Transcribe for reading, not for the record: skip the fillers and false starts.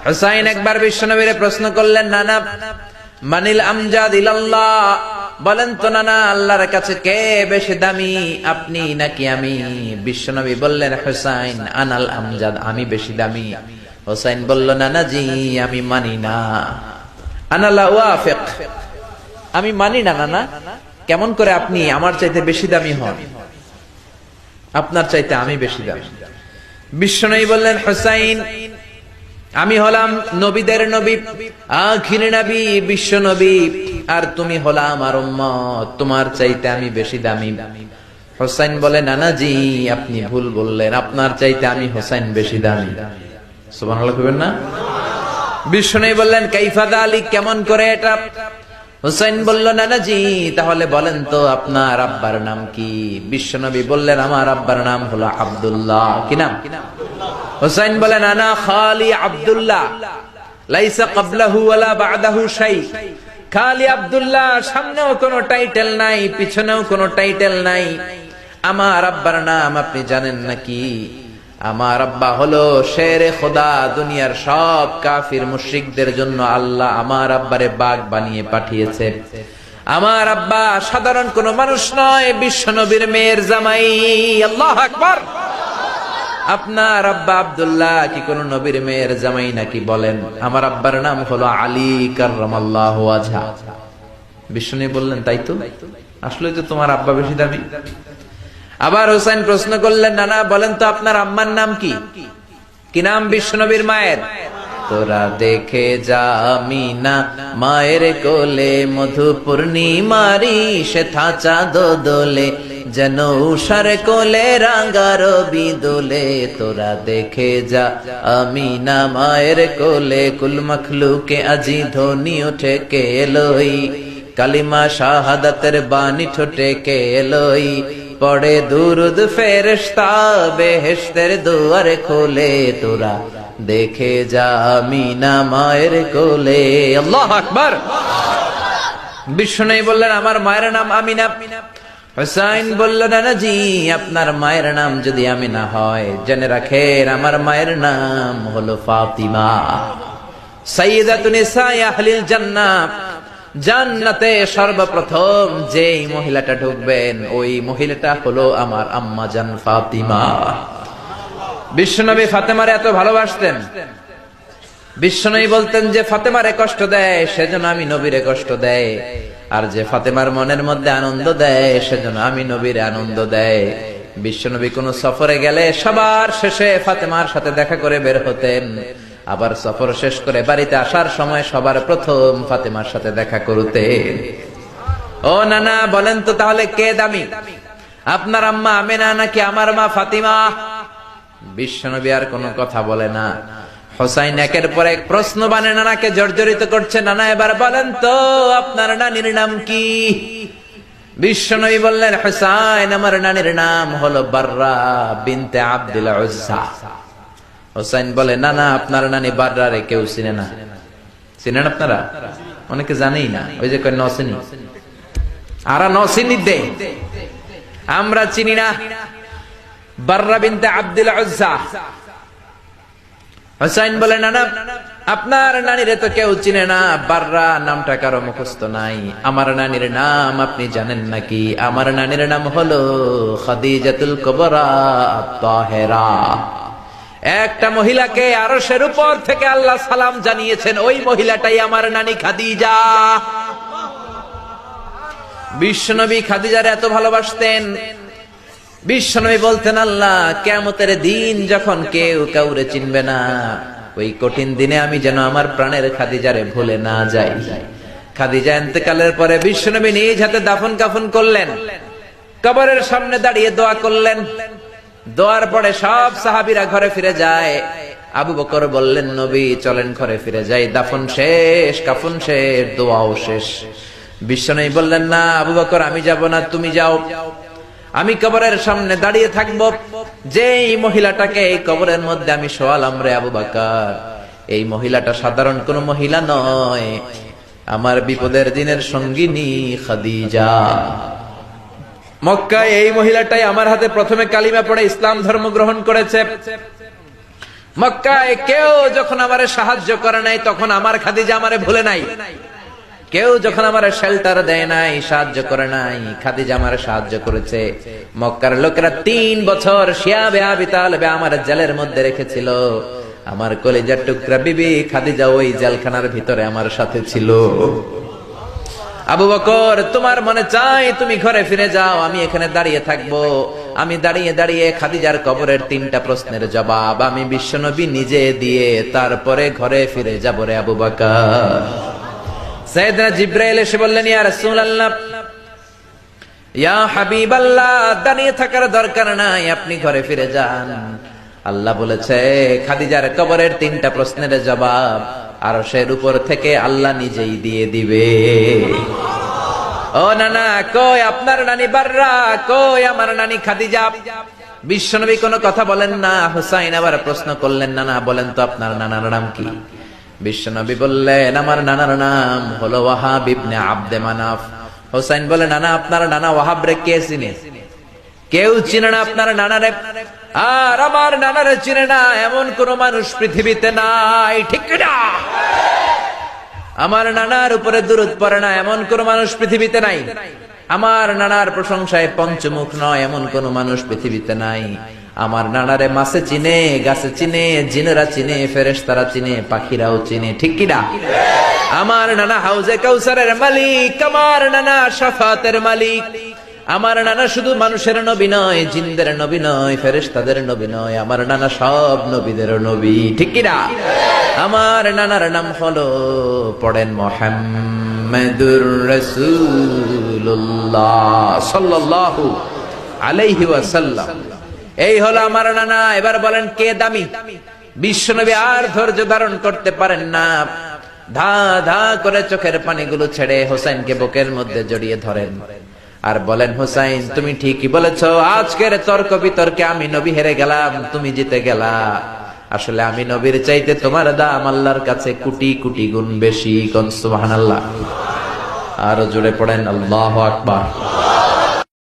হুসাইন একবার বিশ্বনবীরে প্রশ্ন করলেন, নানা মানিল আমজাদ ইলাল্লাহ, বলেন তো নানা আল্লাহর কাছে কে বেশি দামি, আপনি নাকি আমি? বিশ্বনবী বললেন, হুসাইন আনাল আমজাদ, আমি বেশি দামি। হুসাইন বলল, নানা জি আমি মানি না, আনা লা ওয়াফিক, আমি মানি না নানা। কেমন করে আপনি আমার চাইতে বেশি দামি হন? আপনার চাইতে আমি বেশি দামি। বিশ্বনবী বললেন, হুসাইন আমি হলাম নবীদের নবী, আখির নবী বিশ্ব নবী, আর তুমি হলা আমার উম্মত, তোমার চাইতে আমি বেশি দামি। হুসাইন বলে, নানা জি আপনি ভুল বললেন, আপনার চাইতে আমি হুসাইন বেশি দামি। সুবহানাল্লাহ কইবেন না? বিশ্বনবী বললেন, কাইফা যালিক, কেমন করে এটা? হুসাইন বলল, নানা জি তাহলে বলেন তো আপনার আব্বার নাম কি? বিশ্বনবী বললেন, আমার আব্বার নাম হলো আব্দুল্লাহ। কি নাম? হুসাইন বলেন, আনা খালি আব্দুল্লাহ, লাইসা ক্বাবলাহু ওয়ালা বা'দাহু শাই। খালি আব্দুল্লাহ, সামনেও কোনো টাইটেল নাই, পিছনেও কোনো টাইটেল নাই। আমার আব্বার নাম আপনি জানেন নাকি? আমার আব্বা হলো শেরে খোদা, দুনিয়ার সব কাফির মুশরিকদের জন্য আল্লাহ আমার আব্বারে বাগ বানিয়ে পাঠিয়েছে। আমার আব্বা সাধারণ কোন মানুষ নয়, বিশ্বনবীর মেয়ের জামাই। আল্লাহু আকবার। আপনার আব্বা আব্দুল্লাহ কি কোন নবীর মেয়ের জামাই নাকি? বলেন, আমার আব্বার নাম হলো আলী কাররামাল্লাহু ওয়াজহা। বিশ্বনবী বললেন, তাই তো, আসলে তো তোমার আব্বা বেশি দামি। আবার হুসাইন প্রশ্ন করলেন, নানা বলেন তো আপনার আম্মার নাম কি? কি নাম বিশ্বনবীর মায়ের? তোরা দেখে যা আমিনা মায়ের কোলে, মধু পূর্ণিমারি সেথা চাঁদ দোলে, যেন উষার কোলে রাঙা রবি দোলে। তোরা দেখে যা আমিনা মায়ের কোলে, কুল মখলুকে আজি ধ্বনি ওঠে কে এলোই, কালিমা শাহাদাতের বাণী ঠোঁটে কে এলোই, পড়ে দুরুদ ফেরেশতা বেহেশতের দুয়ার খোলে। তোরা দেখে যা আমিনা মায়ের কোলে। আল্লাহু আকবার। বিশ্বনবী বললেন, আমার মায়ের নাম আমিনা। হুসাইন বলল, নানা জি আপনার মায়ের নাম যদি আমিনা হয়, জেনে রাখেন আমার মায়ের নাম হলো ফাতিমা, সাইয়্যিদাতুন নিসাই আহলিল জান্নাহ। জান্নাতে সর্বপ্রথম যেই মহিলাটা ঢুকবেন, ওই মহিলাটা হলো আমার আম্মা জান ফাতিমা। বিশ্বনবী ফাতেমারে এত ভালোবাসতেন, বিশ্বনবী বলতেন যে ফাতেমারে কষ্ট দেয় সেজন্য আমি নবীরে কষ্ট দেয়, আর যে ফাতেমার মনের মধ্যে আনন্দ দেয় সেজন্য আমি নবীরে আনন্দ দেয়। বিশ্বনবী কোন সফরে গেলে সবার শেষে ফাতেমার সাথে দেখা করে বের হতেন, আবার সফর শেষ করে বাড়িতে আসার সময় সবার প্রথম ফাতেমার সাথে দেখা করতেন। ও নানা বলেন তো তাহলে কে দামি, আপনার আম্মা আমেনা নাকি আমার মা ফাতিমা? বিশ্বনবী আর কোনো কথা বলে না। হুসাইন একের পর এক প্রশ্ন বানে নানাকে জর্জরিত করছে, নানা এবার বলেন তো আপনার নানির নাম কি? বিশ্বনবী বললেন, হুসাইন আমার নানির নাম হলো বাররা বিনতে আব্দুল উজ্জা। হুসাইন বলে, নানা আপনার নানি বাররারে কেউ চিনে না। চিনেন আপনারা? অনেকে জানেই না, ওই যে কয় নসিনি, আরা নসিনি দে, আমরা চিনি না বাররা বিনতে আব্দুল উজ্জা। হুসাইন বলে, নানা আপনার নানিরে তো কেউ চিনে না, বাররা নামটা কারো মুখস্থ নাই। আমার নানির নাম আপনি জানেন নাকি? আমার নানির নাম হলো খাদিজাতুল কুবরা আত-তাহেরা। একটা মহিলাকে আরশের উপর থেকে আল্লাহ সালাম জানিয়েছেন, ওই মহিলাটাই আমার নানি খাদিজা। বিশ্বনবী খাদিজার এত ভালোবাসতেন, বিশ্বনবী বলতেন, আল্লাহ কিয়ামতের দিন যখন কেউ কাউরে চিনবে না, ওই কঠিন দিনে আমি যেন আমার প্রাণের খাদিজারে ভুলে না যাই। খাদিজা ইন্তেকালের পরে বিশ্বনবী নিজ হাতে দাফন কাফন করলেন, কবরের সামনে দাঁড়িয়ে দোয়া করলেন। দোয়ার পরে সব সাহাবীরা ঘরে ফিরে যায়। আবু বকর বললেন, নবী চলেন ঘরে ফিরে যাই, দাফন শেষ, কাফন শেষ, দোয়াও শেষ। বিশ্বনবী বললেন, না আবু বকর আমি যাব না, তুমি যাও, আমি কবরের সামনে দাঁড়িয়ে থাকবো। যেই মহিলাটাকে এই কবরের মধ্যে আমি শোয়ালাম রে আবু বকর, এই মহিলাটা সাধারণ কোন মহিলা নয়, আমার বিপদের দিনের সঙ্গিনী খাদিজা। মক্কায় এই মহিলাটাই আমার হাতে প্রথমে কালিমা পড়ে ইসলাম ধর্ম গ্রহণ করেছে। মক্কায় কেউ যখন আমারে সাহায্য করে নাই, তখন আমার খাদিজা আমারে ভুলে নাই। কেউ যখন আমারে শেল্টার দেয় নাই, সাহায্য করে নাই, খাদিজা আমারে সাহায্য করেছে। মক্কার লোকেরা 3 বছর শিয়াবে আবি তালেবে আমার জেলের মধ্যে রেখেছিল। আমার কলিজার টুকরা বিবি খাদিজা ওই জেলখানার ভিতরে আমার সাথে ছিল। আবু বকর, তোমার মনে চাই তুমি ঘরে ফিরে যাও, আমি এখানে দাঁড়িয়ে থাকবো। আমি দাঁড়িয়ে দাঁড়িয়ে খাদিজার কবরের 3টা প্রশ্নের জবাব আমি বিশ্বনবী নিজে দিয়ে তারপরে ঘরে ফিরে যাব রে আবু বকর। সাইয়েদনা জিবরাইল এসে বললেন, ইয়া রাসূলুল্লাহ, ইয়া হাবিবাল্লাহ, দাঁড়িয়ে থাকার দরকার নাই, আপনি ঘরে ফিরে যান। আল্লাহ বলেছে খাদিজার কবরের 3টা প্রশ্নের জবাব আরশের উপর থেকে আল্লাহ নিজেই দিয়ে দিবে। ও নানা, কই আপনার নানি বাররা, কই আমার নানি খাদিজা? বিশ্বনবী কোনো কথা বলেন না। হুসাইন আবার প্রশ্ন করলেন, নানা বলেন তো আপনার নানার নাম কি? বিশ্বনবী বললেন, আমার নানার নাম হলো ওয়াহাব ইবনে আব্দে মানাফ। হুসাইন বলে, নানা আপনার নানা ওয়াহাব রে কে চিনে? কেউ চিনে না আপনার নানারে। আর আমার নানারে চিনে না এমন কোন মানুষ পৃথিবীতে নাই, ঠিক না? আমার নানার উপরে দুরূদ পড়ে না এমন কোন মানুষ পৃথিবীতে নাই। আমার নানার প্রশংসায় পঞ্চমুখ নয় এমন কোন মানুষ পৃথিবীতে নাই। আমার নানারে মাছে চিনে, গাছে চিনে, জিনেরা চিনে, ফেরেশতারা চিনে, পাখিরাও চিনে, ঠিক কিনা? আমার নানা হাউজে কাউসারের মালিক, আমার নানা শাফাতের মালিক। আমার নানা শুধু মানুষের নবী নয়, জিনদের নবী নয়, ফেরেশতাদের নবী নয়, আমার নানা সব নবীদের নবী, ঠিক কিনা? আমার নানার নাম হলো, পড়েন, মুহাম্মাদুর রাসূলুল্লাহ সাল্লাল্লাহু আলাইহি ওয়াসাল্লাম। এই হলো আমার নানা। এবার বলেন কে দামি? বিশ্বনবী আর ধৈর্য ধারণ করতে পারেন না, ধা ধা করে চোখের পানিগুলো ছেড়ে হোসেনকে বুকের মধ্যে জড়িয়ে ধরেন আর বলেন, হোসাইন তুমি ঠিকই বলেছো, আজকের তর্ক বিতর্কে আমি নবী হেরে গেলাম, তুমি জিতে গেলা। আসলে আমি নবীর চাইতে তোমার দাম আল্লাহর কাছে কোটি কোটি গুণ বেশি। কোন সুবহানাল্লাহ। আর জোরে পড়েন আল্লাহু আকবার।